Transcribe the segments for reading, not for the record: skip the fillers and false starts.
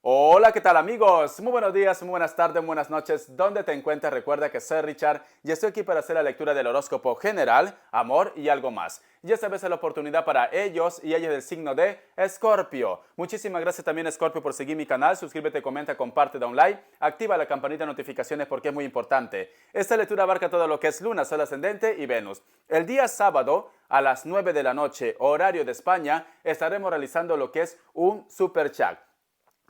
Hola, ¿qué tal amigos? Muy buenos días, muy buenas tardes, buenas noches. ¿Dónde te encuentras? Recuerda que soy Richard y estoy aquí para hacer la lectura del horóscopo general, amor y algo más. Y esta vez es la oportunidad para ellos y ellas del signo de Escorpio. Muchísimas gracias también Escorpio por seguir mi canal. Suscríbete, comenta, comparte, da un like. Activa la campanita de notificaciones porque es muy importante. Esta lectura abarca todo lo que es Luna, Sol ascendente y Venus. El día sábado a las 9 de la noche, horario de España, estaremos realizando lo que es un super chat.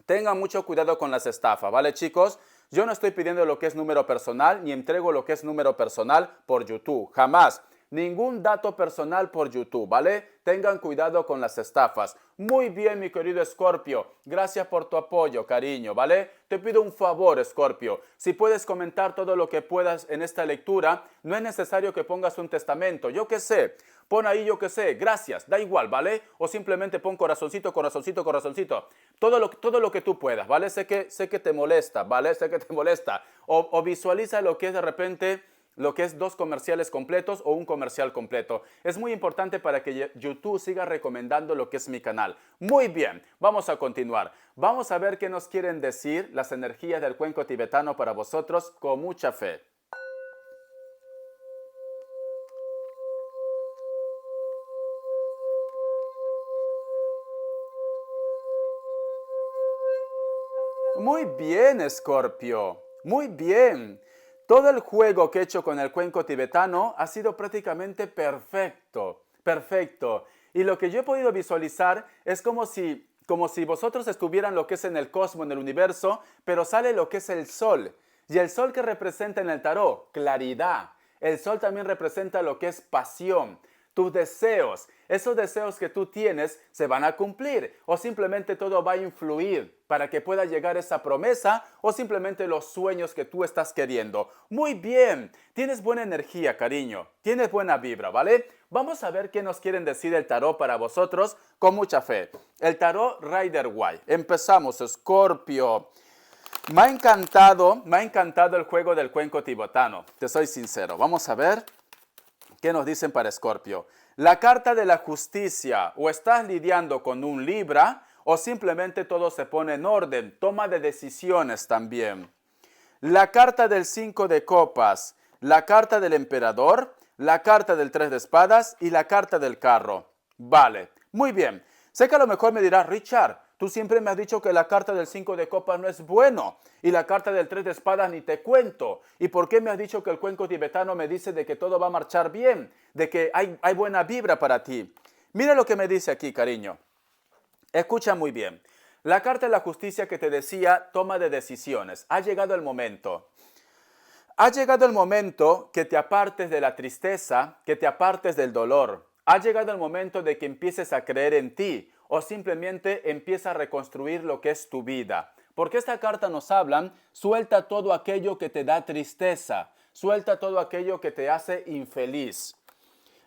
Tengan mucho cuidado con las estafas, ¿vale, chicos? Yo no estoy pidiendo lo que es número personal, ni entrego lo que es número personal por YouTube, jamás. Ningún dato personal por YouTube, ¿vale? Tengan cuidado con las estafas. Muy bien, mi querido Escorpio. Gracias por tu apoyo, cariño, ¿vale? Te pido un favor, Escorpio. Si puedes comentar todo lo que puedas en esta lectura, no es necesario que pongas un testamento. Yo qué sé. Pon ahí, yo qué sé, gracias, da igual, ¿vale? O simplemente pon corazoncito, corazoncito, corazoncito. Todo lo que tú puedas, ¿vale? Sé que te molesta, ¿vale? Sé que te molesta. O visualiza lo que es de repente, lo que es 2 comerciales completos o un comercial completo. Es muy importante para que YouTube siga recomendando lo que es mi canal. Muy bien, vamos a continuar. Vamos a ver qué nos quieren decir las energías del cuenco tibetano para vosotros con mucha fe. Muy bien, Escorpio. Muy bien. Todo el juego que he hecho con el cuenco tibetano ha sido prácticamente perfecto. Perfecto. Y lo que yo he podido visualizar es como si vosotros estuvieran lo que es en el cosmos, en el universo, pero sale lo que es el sol. Y el sol que representa en el tarot, claridad. El sol también representa lo que es pasión. Tus deseos, esos deseos que tú tienes se van a cumplir o simplemente todo va a influir para que pueda llegar esa promesa o simplemente los sueños que tú estás queriendo. Muy bien, tienes buena energía, cariño, tienes buena vibra, ¿vale? Vamos a ver qué nos quieren decir el tarot para vosotros con mucha fe. El tarot Rider-Waite. Empezamos, Escorpio. Me ha encantado el juego del cuenco tibetano, te soy sincero. Vamos a ver. ¿Qué nos dicen para Escorpio? La carta de la justicia, o estás lidiando con un Libra, o simplemente todo se pone en orden, toma de decisiones también. La carta del 5 de copas, la carta del emperador, la carta del 3 de espadas y la carta del carro. Vale, muy bien. Sé que a lo mejor me dirás, Richard, tú siempre me has dicho que la carta del 5 de copas no es bueno y la carta del 3 de espadas ni te cuento. ¿Y por qué me has dicho que el cuenco tibetano me dice de que todo va a marchar bien, de que hay buena vibra para ti? Mira lo que me dice aquí, cariño. Escucha muy bien. La carta de la justicia que te decía, toma de decisiones. Ha llegado el momento. Ha llegado el momento que te apartes de la tristeza, que te apartes del dolor. Ha llegado el momento de que empieces a creer en ti o simplemente empieza a reconstruir lo que es tu vida. Porque esta carta nos habla, suelta todo aquello que te da tristeza, suelta todo aquello que te hace infeliz.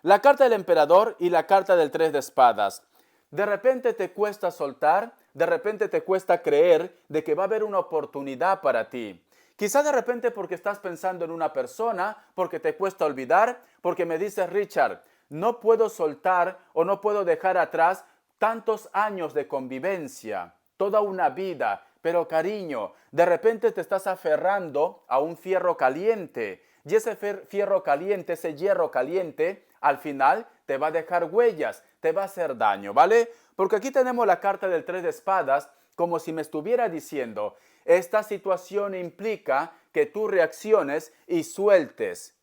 La carta del emperador y la carta del 3 de espadas. De repente te cuesta soltar, de repente te cuesta creer de que va a haber una oportunidad para ti. Quizá de repente porque estás pensando en una persona, porque te cuesta olvidar, porque me dices, Richard, no puedo soltar o no puedo dejar atrás tantos años de convivencia, toda una vida, pero cariño, de repente te estás aferrando a un fierro caliente y ese fierro caliente, ese hierro caliente, al final te va a dejar huellas, te va a hacer daño, ¿vale? Porque aquí tenemos la carta del 3 de espadas como si me estuviera diciendo, esta situación implica que tú reacciones y sueltes,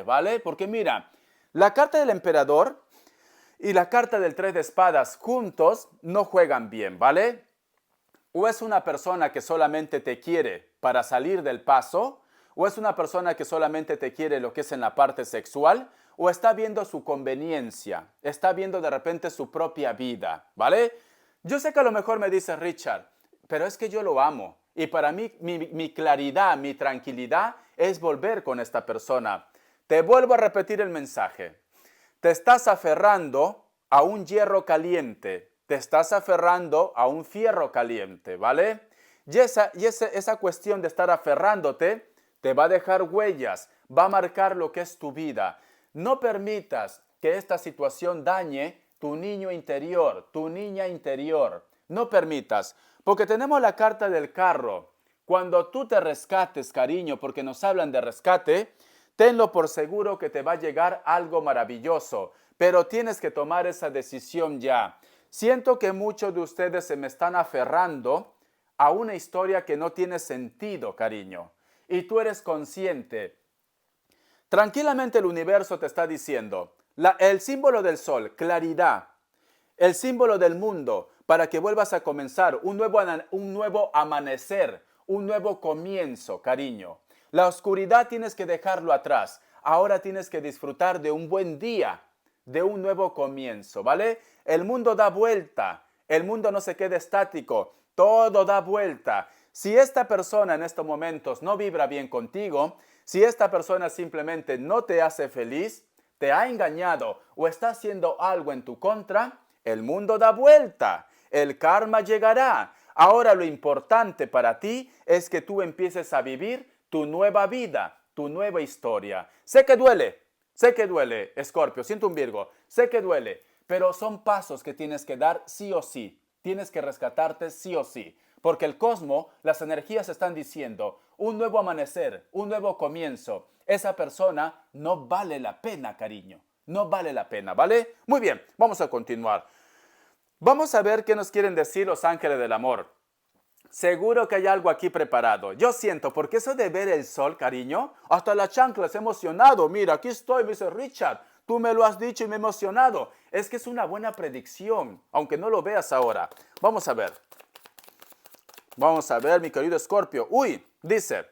¿vale? Porque mira, la carta del emperador y la carta del 3 de espadas juntos no juegan bien, ¿vale? O es una persona que solamente te quiere para salir del paso, o es una persona que solamente te quiere lo que es en la parte sexual, o está viendo su conveniencia, está viendo de repente su propia vida, ¿vale? Yo sé que a lo mejor me dice Richard, pero es que yo lo amo. Y para mí, mi claridad, mi tranquilidad es volver con esta persona. Te vuelvo a repetir el mensaje. Te estás aferrando a un hierro caliente. Te estás aferrando a un fierro caliente, ¿vale? Y esa cuestión de estar aferrándote te va a dejar huellas, va a marcar lo que es tu vida. No permitas que esta situación dañe tu niño interior, tu niña interior. No permitas, Porque tenemos la carta del carro. Cuando tú te rescates, cariño, porque nos hablan de rescate, tenlo por seguro que te va a llegar algo maravilloso, pero tienes que tomar esa decisión ya. Siento que muchos de ustedes se me están aferrando a una historia que no tiene sentido, cariño. Y tú eres consciente. Tranquilamente el universo te está diciendo, el símbolo del sol, claridad, el símbolo del mundo, para que vuelvas a comenzar un nuevo amanecer, un nuevo comienzo, cariño. La oscuridad tienes que dejarlo atrás. Ahora tienes que disfrutar de un buen día, de un nuevo comienzo, ¿vale? El mundo da vuelta, el mundo no se queda estático, todo da vuelta. Si esta persona en estos momentos no vibra bien contigo, si esta persona simplemente no te hace feliz, te ha engañado o está haciendo algo en tu contra, el mundo da vuelta, el karma llegará. Ahora lo importante para ti es que tú empieces a vivir tu nueva vida, tu nueva historia. Sé que duele, Escorpio, siento un Virgo, sé que duele, pero son pasos que tienes que dar sí o sí. Tienes que rescatarte sí o sí, porque el cosmos, las energías están diciendo, un nuevo amanecer, un nuevo comienzo. Esa persona no vale la pena, cariño, no vale la pena, ¿vale? Muy bien, vamos a continuar. Vamos a ver qué nos quieren decir los ángeles del amor. Seguro que hay algo aquí preparado. Yo siento, porque eso de ver el sol, cariño, hasta la chancla se ha emocionado. Mira, aquí estoy, me dice Richard. Tú me lo has dicho y me he emocionado. Es que es una buena predicción, aunque no lo veas ahora. Vamos a ver. Vamos a ver, mi querido Escorpio. Uy, dice,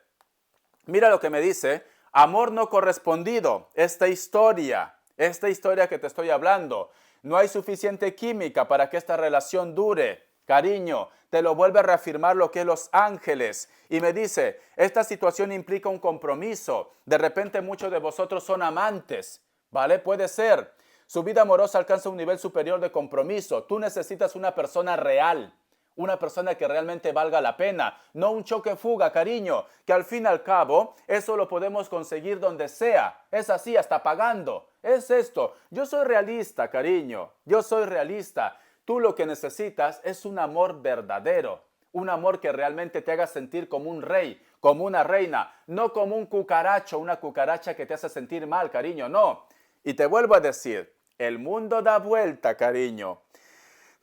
mira lo que me dice. Amor no correspondido. Esta historia que te estoy hablando. No hay suficiente química para que esta relación dure. Cariño, te lo vuelve a reafirmar lo que es los ángeles. Y me dice, esta situación implica un compromiso. De repente muchos de vosotros son amantes, ¿vale? Puede ser. Su vida amorosa alcanza un nivel superior de compromiso. Tú necesitas una persona real. Una persona que realmente valga la pena, no un choque-fuga, cariño, que al fin y al cabo eso lo podemos conseguir donde sea. Es así, hasta pagando. Es esto. Yo soy realista, cariño. Yo soy realista. Tú lo que necesitas es un amor verdadero. Un amor que realmente te haga sentir como un rey, como una reina, no como un cucaracho, una cucaracha que te hace sentir mal, cariño, no. Y te vuelvo a decir, el mundo da vuelta, cariño.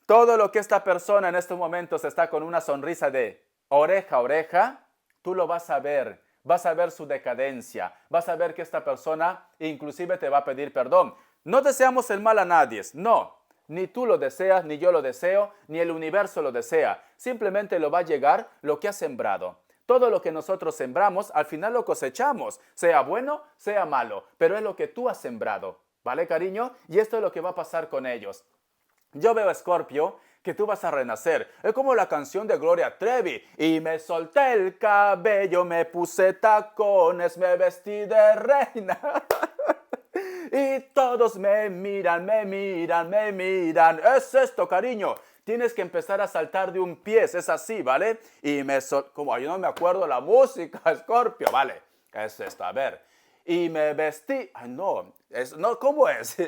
Todo lo que esta persona en estos momentos está con una sonrisa de oreja a oreja, tú lo vas a ver su decadencia, vas a ver que esta persona inclusive te va a pedir perdón. No deseamos el mal a nadie, no, ni tú lo deseas, ni yo lo deseo, ni el universo lo desea, simplemente lo va a llegar lo que has sembrado. Todo lo que nosotros sembramos, al final lo cosechamos, sea bueno, sea malo, pero es lo que tú has sembrado, ¿vale, cariño? Y esto es lo que va a pasar con ellos. Yo veo, Escorpio, que tú vas a renacer. Es como la canción de Gloria Trevi. Y me solté el cabello, me puse tacones, me vestí de reina. Y todos me miran, me miran, me miran. Es esto, cariño. Tienes que empezar a saltar de un pie, es así, ¿vale? Y como yo no me acuerdo la música, Escorpio, ¿vale? Es esto, a ver. Y me vestí... Ay, no, ¿cómo es?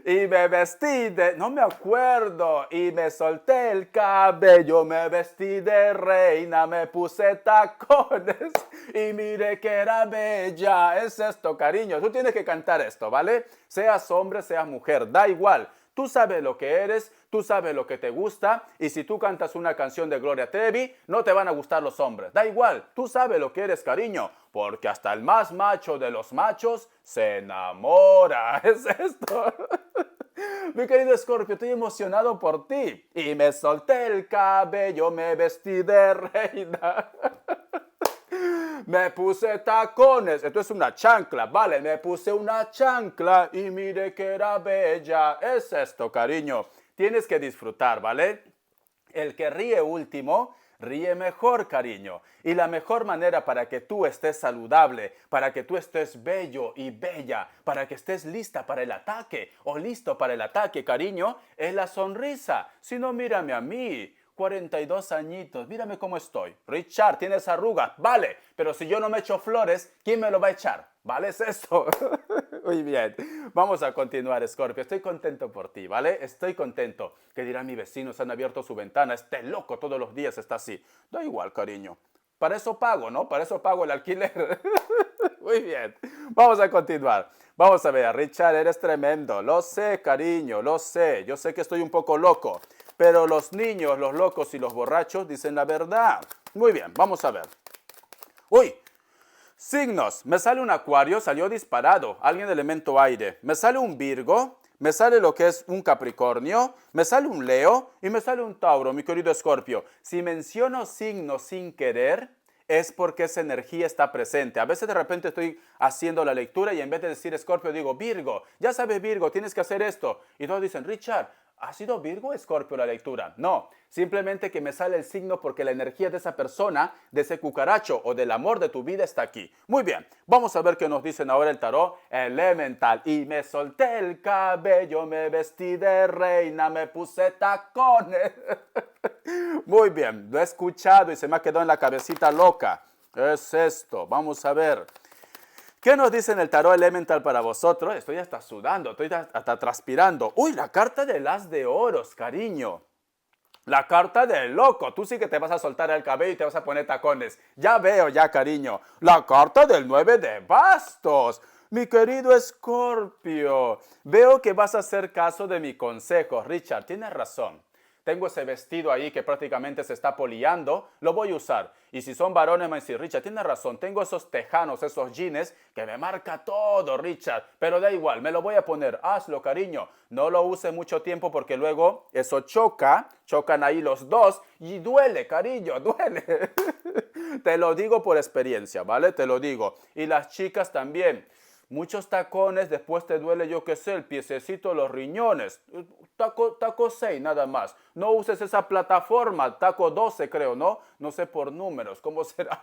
Y me vestí no me acuerdo, y me solté el cabello, me vestí de reina, me puse tacones, y mire que era bella. Es esto, cariño, tú tienes que cantar esto, ¿vale? Seas hombre, seas mujer, da igual. Tú sabes lo que eres, tú sabes lo que te gusta, y si tú cantas una canción de Gloria Trevi, no te van a gustar los hombres. Da igual, tú sabes lo que eres, cariño, porque hasta el más macho de los machos se enamora. Es esto. Mi querido Escorpio, estoy emocionado por ti. Y me solté el cabello, me vestí de reina. Me puse tacones, esto es una chancla, vale, me puse una chancla y mire que era bella. Es esto, cariño, tienes que disfrutar, ¿vale? El que ríe último, ríe mejor, cariño. Y la mejor manera para que tú estés saludable, para que tú estés bello y bella, para que estés lista para el ataque o listo para el ataque, cariño, es la sonrisa. Si no, mírame a mí. 42 añitos, mírame cómo estoy. Richard, tienes arrugas, vale, pero si yo no me echo flores, ¿quién me lo va a echar? ¿Vale? Es esto. Muy bien, vamos a continuar, Escorpio. Estoy contento por ti, ¿vale? Estoy contento. ¿Qué dirán mis vecinos? Han abierto su ventana. Este loco todos los días está así. Da igual, cariño. Para eso pago, ¿no? Para eso pago el alquiler. Muy bien, vamos a continuar. Vamos a ver, Richard, eres tremendo. Lo sé, cariño, lo sé. Yo sé que estoy un poco loco. Pero los niños, los locos y los borrachos dicen la verdad. Muy bien, vamos a ver. Uy, signos. Me sale un Acuario, salió disparado. Alguien de elemento aire. Me sale un Virgo. Me sale lo que es un Capricornio. Me sale un Leo. Y me sale un Tauro, mi querido Escorpio. Si menciono signos sin querer, es porque esa energía está presente. A veces de repente estoy haciendo la lectura y en vez de decir Escorpio digo Virgo. Ya sabes, Virgo, tienes que hacer esto. Y todos dicen, Richard, ¿ha sido Virgo o Escorpio la lectura? No, simplemente que me sale el signo porque la energía de esa persona, de ese cucaracho o del amor de tu vida está aquí. Muy bien, vamos a ver qué nos dicen ahora el tarot elemental. Y me solté el cabello, me vestí de reina, me puse tacones. Muy bien, lo he escuchado y se me ha quedado en la cabecita loca. Es esto, vamos a ver. ¿Qué nos dice en el tarot elemental para vosotros? Estoy hasta sudando, estoy hasta transpirando. Uy, la carta del as de oros, cariño. La carta del loco. Tú sí que te vas a soltar el cabello y te vas a poner tacones. Ya veo, ya, cariño. La carta del 9 de bastos. Mi querido Escorpio. Veo que vas a hacer caso de mi consejo. Richard, tienes razón. Tengo ese vestido ahí que prácticamente se está poliando, lo voy a usar. Y si son varones, me van a decir, Richard, tienes razón, tengo esos tejanos, esos jeans que me marca todo, Richard. Pero da igual, me lo voy a poner, hazlo, cariño. No lo use mucho tiempo porque luego eso chocan ahí los dos y duele, cariño, duele. Te lo digo por experiencia, ¿vale? Te lo digo. Y las chicas también. Muchos tacones, después te duele, yo qué sé, el piececito, los riñones. Taco 6 nada más. No uses esa plataforma, taco 12 creo, ¿no? No sé por números, ¿cómo será?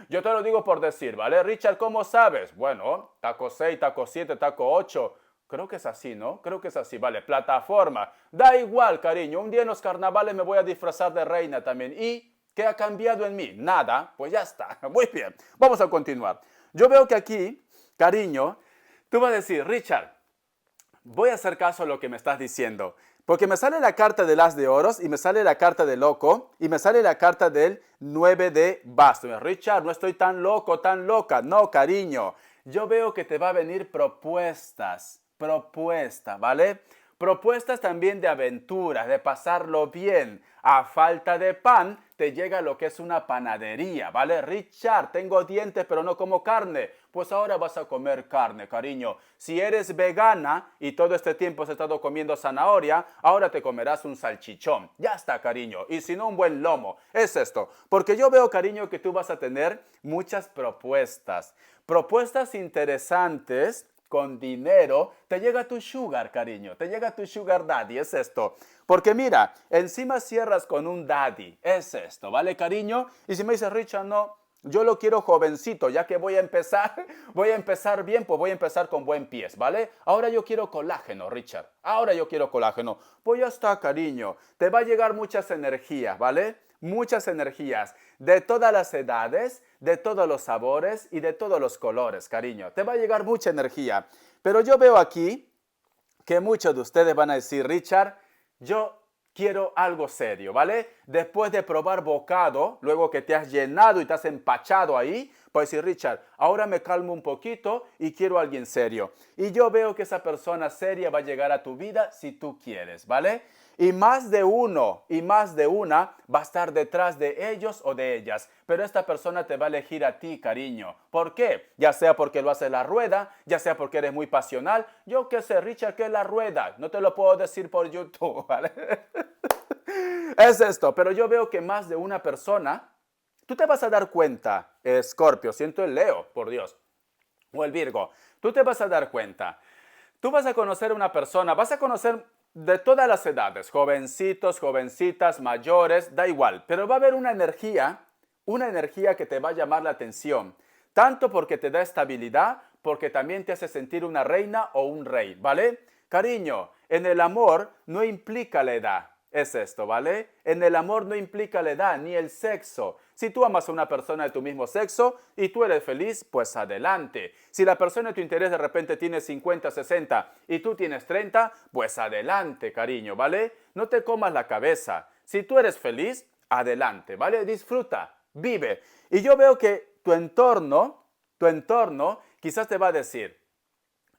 Yo te lo digo por decir, ¿vale? Richard, ¿cómo sabes? Bueno, taco 6, taco 7, taco 8. Creo que es así, ¿no? Creo que es así, vale. Plataforma. Da igual, cariño. Un día en los carnavales me voy a disfrazar de reina también. ¿Y qué ha cambiado en mí? Nada. Pues ya está. Muy bien. Vamos a continuar. Yo veo que aquí, cariño, tú vas a decir, Richard, voy a hacer caso a lo que me estás diciendo. Porque me sale la carta del as de oros y me sale la carta del loco y me sale la carta del 9 de bastos. Richard, no estoy tan loco, tan loca. No, cariño. Yo veo que te va a venir propuestas, ¿vale? Propuestas también de aventuras, de pasarlo bien. A falta de pan, te llega lo que es una panadería, ¿vale? Richard, tengo dientes pero no como carne. Pues ahora vas a comer carne, cariño. Si eres vegana y todo este tiempo has estado comiendo zanahoria, ahora te comerás un salchichón. Ya está, cariño. Y si no, un buen lomo. Es esto. Porque yo veo, cariño, que tú vas a tener muchas propuestas. Propuestas interesantes con dinero, te llega tu sugar, cariño, te llega tu sugar daddy, es esto. Porque mira, encima cierras con un daddy, es esto, ¿vale, cariño? Y si me dices, Richard, no, yo lo quiero jovencito, ya que voy a empezar bien, pues voy a empezar con buen pies, ¿vale? Ahora yo quiero colágeno, Richard, ahora yo quiero colágeno. Pues ya está, cariño, te va a llegar muchas energías, ¿vale? Muchas energías de todas las edades, de todos los sabores y de todos los colores, cariño. Te va a llegar mucha energía. Pero yo veo aquí que muchos de ustedes van a decir, Richard, yo quiero algo serio, ¿vale? Después de probar bocado, luego que te has llenado y te has empachado ahí, pues decir, Richard, ahora me calmo un poquito y quiero a alguien serio. Y yo veo que esa persona seria va a llegar a tu vida si tú quieres, ¿vale? Y más de uno y más de una va a estar detrás de ellos o de ellas. Pero esta persona te va a elegir a ti, cariño. ¿Por qué? Ya sea porque lo hace la rueda, ya sea porque eres muy pasional. Yo qué sé, Richard, ¿qué es la rueda? No te lo puedo decir por YouTube, ¿vale? Es esto, pero yo veo que más de una persona, tú te vas a dar cuenta, Escorpio, siento el Leo, por Dios, o el Virgo, tú te vas a dar cuenta. Tú vas a conocer a una persona, vas a conocer de todas las edades, jovencitos, jovencitas, mayores, da igual, pero va a haber una energía que te va a llamar la atención, tanto porque te da estabilidad, porque también te hace sentir una reina o un rey, ¿vale? Cariño, en el amor no implica la edad. es esto, ¿vale? En el amor no implica la edad ni el sexo. Si tú amas a una persona de tu mismo sexo y tú eres feliz, pues adelante. Si la persona de tu interés de repente tiene 50, 60 y tú tienes 30, pues adelante, cariño, ¿vale? No te comas la cabeza. Si tú eres feliz, adelante, ¿vale? Disfruta, vive. Y yo veo que tu entorno quizás te va a decir,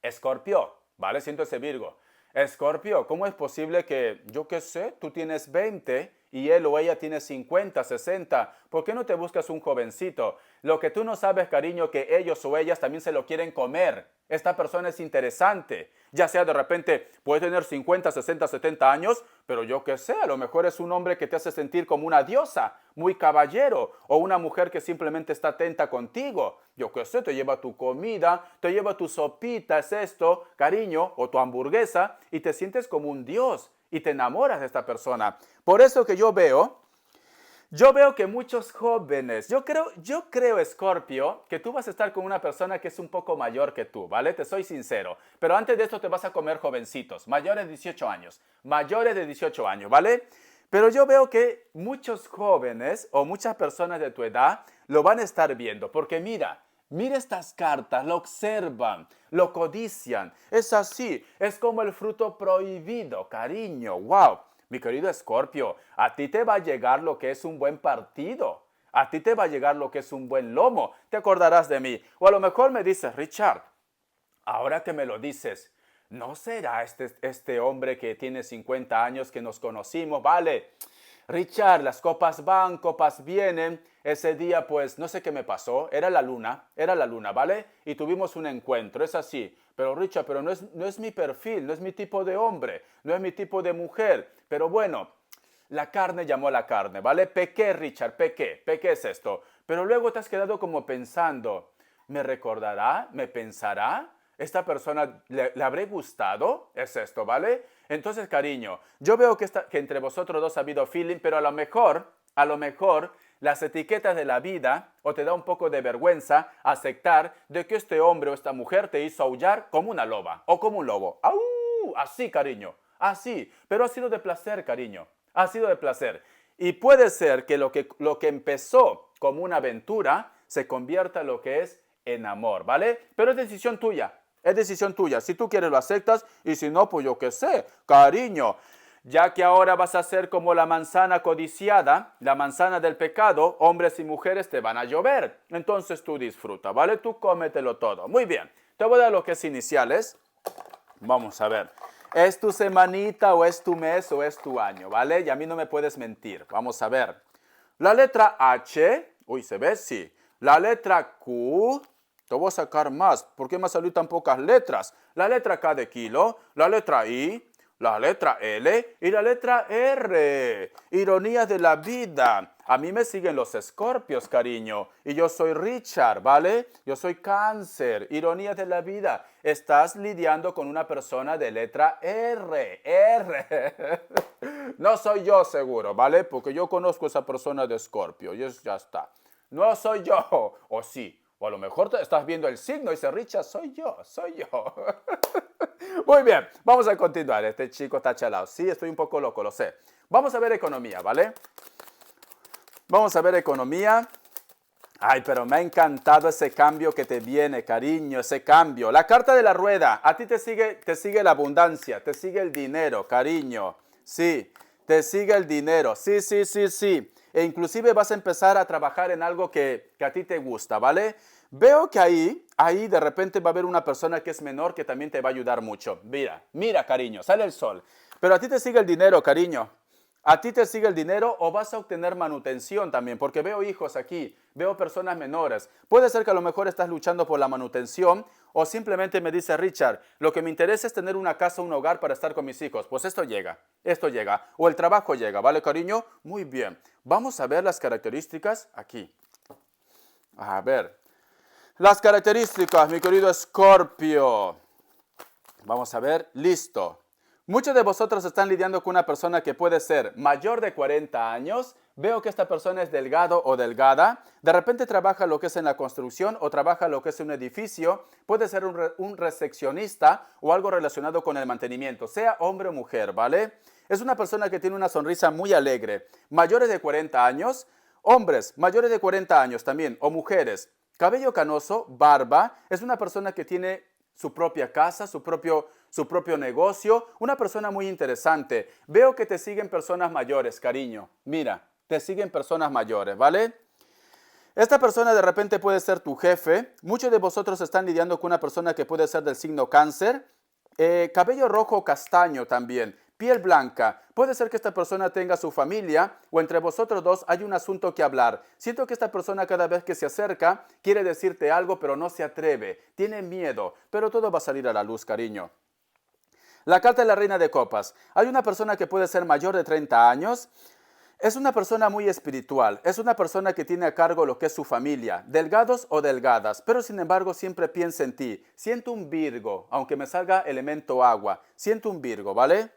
Escorpio, ¿vale? Siento ese Virgo. Escorpio, ¿cómo es posible que, yo qué sé, tú tienes 20 y él o ella tiene 50, 60? ¿Por qué no te buscas un jovencito? Lo que tú no sabes, cariño, que ellos o ellas también se lo quieren comer. Esta persona es interesante. Ya sea de repente, puede tener 50, 60, 70 años, pero yo qué sé, a lo mejor es un hombre que te hace sentir como una diosa, muy caballero, o una mujer que simplemente está atenta contigo. Yo qué sé, te lleva tu comida, te lleva tu sopita, es esto, cariño, o tu hamburguesa, y te sientes como un dios, y te enamoras de esta persona. Por eso que yo veo que muchos jóvenes, yo creo, Escorpio, que tú vas a estar con una persona que es un poco mayor que tú, ¿vale? Te soy sincero. Pero antes de esto te vas a comer jovencitos, mayores de 18 años, ¿vale? Pero yo veo que muchos jóvenes o muchas personas de tu edad lo van a estar viendo, porque mira estas cartas, lo observan, lo codician. Es así, es como el fruto prohibido, cariño, wow. Mi querido Escorpio, a ti te va a llegar lo que es un buen partido. A ti te va a llegar lo que es un buen lomo. Te acordarás de mí. O a lo mejor me dices, Richard, ahora que me lo dices, ¿no será este hombre que tiene 50 años que nos conocimos? Vale, Richard, las copas van, copas vienen. Ese día, pues, no sé qué me pasó. Era la luna, ¿vale? Y tuvimos un encuentro, es así. Pero Richard, pero no es mi perfil, no es mi tipo de hombre, no es mi tipo de mujer. Pero bueno, la carne llamó a la carne, ¿vale? Pequé, Richard, pequé es esto. Pero luego te has quedado como pensando, ¿me recordará? ¿Me pensará? ¿Esta persona le habré gustado? Es esto, ¿vale? Entonces, cariño, yo veo que entre vosotros dos ha habido feeling, pero a lo mejor, las etiquetas de la vida o te da un poco de vergüenza aceptar de que este hombre o esta mujer te hizo aullar como una loba o como un lobo. ¡Au! Así, cariño, así. Pero ha sido de placer, cariño, ha sido de placer. Y puede ser que lo que empezó como una aventura se convierta en lo que es en amor, ¿vale? Pero es decisión tuya. Es decisión tuya. Si tú quieres lo aceptas y si no, pues yo qué sé, cariño. Ya que ahora vas a ser como la manzana codiciada, la manzana del pecado, hombres y mujeres te van a llover. Entonces tú disfruta, ¿vale? Tú cómetelo todo. Muy bien. Te voy a dar lo que es iniciales. Vamos a ver. ¿Es tu semanita o es tu mes o es tu año, ¿vale? Y a mí no me puedes mentir. Vamos a ver. La letra H. Uy, ¿se ve? Sí. La letra Q. Te voy a sacar más. ¿Por qué me han salido tan pocas letras? La letra K de kilo, la letra I, la letra L y la letra R. Ironías de la vida. A mí me siguen los Escorpios, cariño. Y yo soy Richard, ¿vale? Yo soy Cáncer. Ironías de la vida. Estás lidiando con una persona de letra R. R. No soy yo seguro, ¿vale? Porque yo conozco a esa persona de Escorpio. Y ya está. No soy yo. O sí. O a lo mejor estás viendo el signo y dice, Richard, soy yo. Muy bien, vamos a continuar. Este chico está chalado. Sí, estoy un poco loco, lo sé. Vamos a ver economía, ¿vale? Vamos a ver economía. Ay, pero me ha encantado ese cambio que te viene, cariño, ese cambio. La carta de la rueda. A ti te sigue la abundancia, te sigue el dinero, cariño. Sí, te sigue el dinero. Sí. E inclusive vas a empezar a trabajar en algo que a ti te gusta, ¿vale? Veo que ahí de repente va a haber una persona que es menor que también te va a ayudar mucho. Mira, cariño, sale el sol. Pero a ti te sigue el dinero, cariño. A ti te sigue el dinero o vas a obtener manutención también, porque veo hijos aquí, veo personas menores. Puede ser que a lo mejor estás luchando por la manutención o simplemente me dice, Richard, lo que me interesa es tener una casa, un hogar para estar con mis hijos. Pues esto llega. O el trabajo llega, ¿vale, cariño? Muy bien. Vamos a ver las características aquí. A ver. Las características, mi querido Escorpio. Vamos a ver, listo. Muchos de vosotros están lidiando con una persona que puede ser mayor de 40 años. Veo que esta persona es delgado o delgada. De repente trabaja lo que es en la construcción o trabaja lo que es en un edificio. Puede ser un recepcionista o algo relacionado con el mantenimiento, sea hombre o mujer, ¿vale? Es una persona que tiene una sonrisa muy alegre. Mayores de 40 años, hombres mayores de 40 años también, o mujeres. Cabello canoso, barba. Es una persona que tiene su propia casa, su propio negocio. Una persona muy interesante. Veo que te siguen personas mayores, cariño. Mira, te siguen personas mayores, ¿vale? Esta persona de repente puede ser tu jefe. Muchos de vosotros están lidiando con una persona que puede ser del signo cáncer. Cabello rojo o castaño también. Piel blanca. Puede ser que esta persona tenga su familia o entre vosotros dos hay un asunto que hablar. Siento que esta persona cada vez que se acerca quiere decirte algo pero no se atreve. Tiene miedo, pero todo va a salir a la luz, cariño. La carta de la reina de copas. Hay una persona que puede ser mayor de 30 años. Es una persona muy espiritual, es una persona que tiene a cargo lo que es su familia, delgados o delgadas, pero sin embargo siempre piensa en ti. Siento un Virgo, aunque me salga elemento agua, siento un Virgo, ¿vale?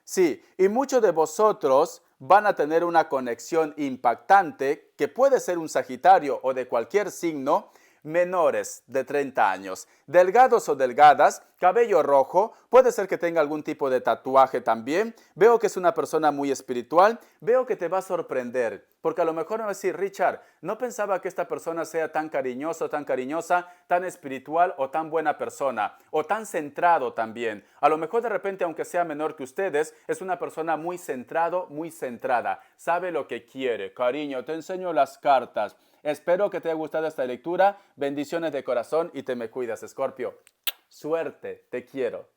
Sí, y muchos de vosotros van a tener una conexión impactante que puede ser un Sagitario o de cualquier signo, menores de 30 años, delgados o delgadas, cabello rojo, puede ser que tenga algún tipo de tatuaje también. Veo que es una persona muy espiritual, veo que te va a sorprender, porque a lo mejor me va a decir, Richard, no pensaba que esta persona sea tan cariñoso, tan cariñosa, tan espiritual o tan buena persona, o tan centrado también. A lo mejor de repente, aunque sea menor que ustedes, es una persona muy centrado, muy centrada, sabe lo que quiere. Cariño, te enseño las cartas. Espero que te haya gustado esta lectura. Bendiciones de corazón y te me cuidas, Escorpio. Suerte, te quiero.